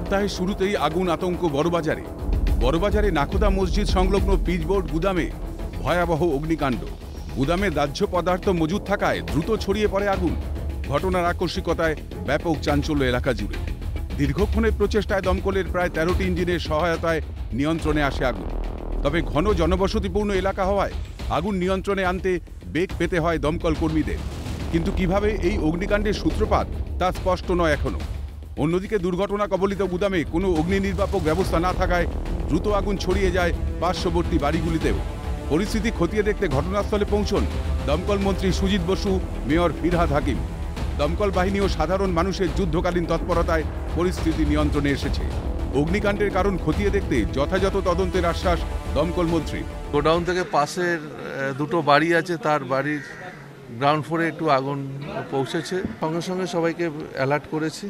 সপ্তাহের শুরুতেই আগুন আতঙ্ক বড়বাজারে নাখোদা মসজিদ সংলগ্ন পিচবোর্ড গুদামে ভয়াবহ অগ্নিকাণ্ড। গুদামে দাহ্য পদার্থ মজুদ থাকায় দ্রুত ছড়িয়ে পড়ে আগুন। ঘটনার আকস্মিকতায় ব্যাপক চাঞ্চল্য এলাকা জুড়ে। দীর্ঘক্ষণের প্রচেষ্টায় দমকলের প্রায় 13টি ইঞ্জিনের সহায়তায় নিয়ন্ত্রণে আসে আগুন। তবে ঘন জনবসতিপূর্ণ এলাকা হওয়ায় আগুন নিয়ন্ত্রণে আনতে বেগ পেতে হয় দমকল কর্মীদের। কিন্তু কিভাবে এই অগ্নিকাণ্ডের সূত্রপাত তা স্পষ্ট নয় এখনো। অন্যদিকে দুর্ঘটনা কবলিত গুদামে কোনো অগ্নি নির্বাপক ব্যবস্থা না থাকায় দ্রুত আগুন ছড়িয়ে যায় পার্শ্ববর্তী বাড়িগুলিতেও। পরিস্থিতি খতিয়ে দেখতে ঘটনাস্থলে পৌঁছন দমকল মন্ত্রী সুজিত বসু, মেয়র ফিরহাদ হাকিম। দমকল বাহিনী ও সাধারণ মানুষের যুদ্ধকালীন তৎপরতায় পরিস্থিতি নিয়ন্ত্রণে এসেছে। অগ্নিকাণ্ডের কারণ খতিয়ে দেখতে যথাযথ তদন্তের আশ্বাস দমকল মন্ত্রী। গোডাউন থেকে পাশের দুটো বাড়ি আছে, তার বাড়ির গ্রাউন্ড ফ্লোরে একটু আগুন পৌঁছেছে, সঙ্গে সঙ্গে সবাইকে অ্যালার্ট করেছি।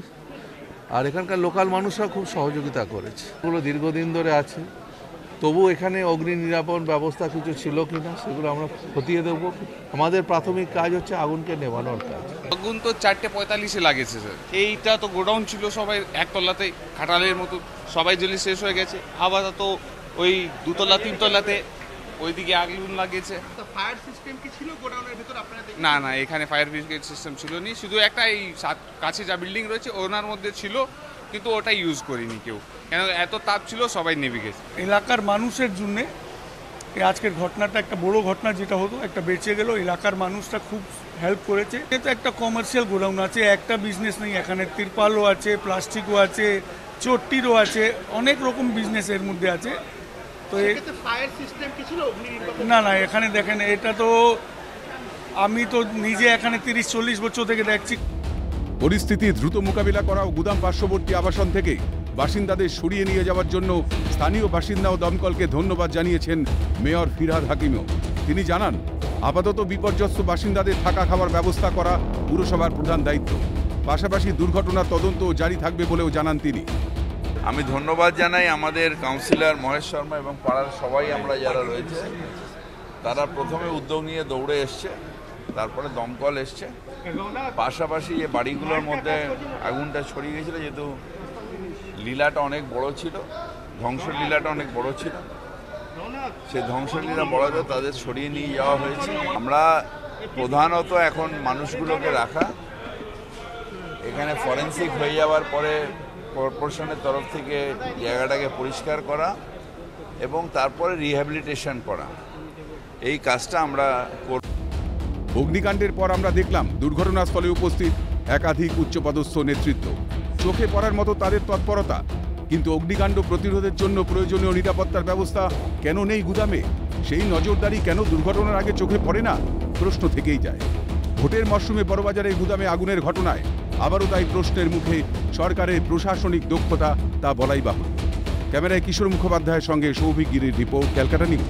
আর এখানকার লোকাল মানুষরা খুব সহযোগিতা করেছে। এগুলো দীর্ঘদিন ধরে আছে, তবু এখানে অগ্নি নিরাপণ ব্যবস্থা কিছু ছিল কিনা সেগুলো আমরা খতিয়ে দেবো। আমাদের প্রাথমিক কাজ হচ্ছে আগুনকে নেভানোর কাজ। আগুন তো 4:45-এ লাগেছে স্যার। এইটা তো গোডাউন ছিল, সবাই একতলাতে খাটালের মতো সবাই জ্বলে শেষ হয়ে গেছে। আবার তো ওই 2তলা 3তলাতে ওইদিকে আগুন লাগিয়েছে। ফায়ার সিস্টেম কি ছিল গোডাউনের ভিতর আপনাদের? না, এখানে ফায়ার ব্রিগেড সিস্টেম ছিল না। শুধু একটা এই কাছে যা বিল্ডিং রয়েছে ওনার মধ্যে ছিল, কিন্তু ওটা ইউজ করিনি কেউ, কেন এত তাপ ছিল, সবাই নেভে গেছে। এলাকার মানুষের জন্যে আজকের ঘটনাটা একটা বড় ঘটনা, যেটা হতো একটা বেঁচে গেল। এলাকার মানুষরা খুব হেল্প করেছে। এটা একটা কমার্শিয়াল গোডাউন আছে, একটা বিজনেস নেই এখানে। তিরপালও আছে, প্লাস্টিকও আছে, চট্টিরও আছে, অনেক রকম বিজনেস এর মধ্যে আছে। তো ফায়ার সিস্টেম কি ছিল? না, এখানে দেখেন, এটা তো আমি তো নিজে এখানে 30-40 বছর থেকে দেখছি। পরিস্থিতি দ্রুত মোকাবিলা করা ও গুদাম পার্শ্ববর্তী আবাসন থেকে বাসিন্দাদের সরিয়ে নিয়ে যাওয়ার জন্য স্থানীয় বাসিন্দা ও দমকলকে ধন্যবাদ জানিয়েছেন মেয়র ফিরহাদ হাকিমও। তিনি জানান, আপাতত বিপর্যস্ত বাসিন্দাদের থাকা খাওয়ার ব্যবস্থা করা পুরসভার প্রধান দায়িত্ব। পাশাপাশি দুর্ঘটনার তদন্ত জারি থাকবে বলেও জানান তিনি। আমি ধন্যবাদ জানাই আমাদের কাউন্সিলর মহেশ শর্মা এবং পাড়ার সবাই আমরা যারা রয়েছে, তারা প্রথমে উদ্যোগ নিয়ে দৌড়ে এসছে, তারপরে দমকল এসছে। পাশাপাশি যে বাড়িগুলোর মধ্যে আগুনটা ছড়িয়ে গেছিলো, যেহেতু লীলাটা অনেক বড় ছিল, ধ্বংসের লীলাটা অনেক বড় ছিল, সেই ধ্বংসের লীলা বড়দের তাদের সরিয়ে নিয়ে যাওয়া হয়েছে। আমরা প্রধানত এখন মানুষগুলোকে রাখা, এখানে ফরেন্সিক হয়ে যাওয়ার পরে কর্পোরেশনের তরফ থেকে জায়গাটাকে পরিষ্কার করা এবং তারপরে রিহ্যাবিলিটেশন করা, এই কাজটা আমরা করব। অগ্নিকাণ্ডের পর আমরা দেখলাম দুর্ঘটনাস্থলে উপস্থিত একাধিক উচ্চপদস্থ নেতৃত্ব। চোখে পড়ার মতো তাদের তৎপরতা, কিন্তু অগ্নিকাণ্ড প্রতিরোধের জন্য প্রয়োজনীয় নিরাপত্তার ব্যবস্থা কেন নেই গুদামে? সেই নজরদারি কেন দুর্ঘটনার আগে চোখে পড়ে না? প্রশ্ন থেকেই যায়। ভোটের মরশুমে বড়বাজারে গুদামে আগুনের ঘটনায় আবারও তাই প্রশ্নের মুখে সরকারের প্রশাসনিক দক্ষতা, তা বলাই বাহুল্য। ক্যামেরায় কিশোর মুখোপাধ্যায়ের সঙ্গে সৌভিক গিরির রিপোর্ট, ক্যালকাটা নিউজ।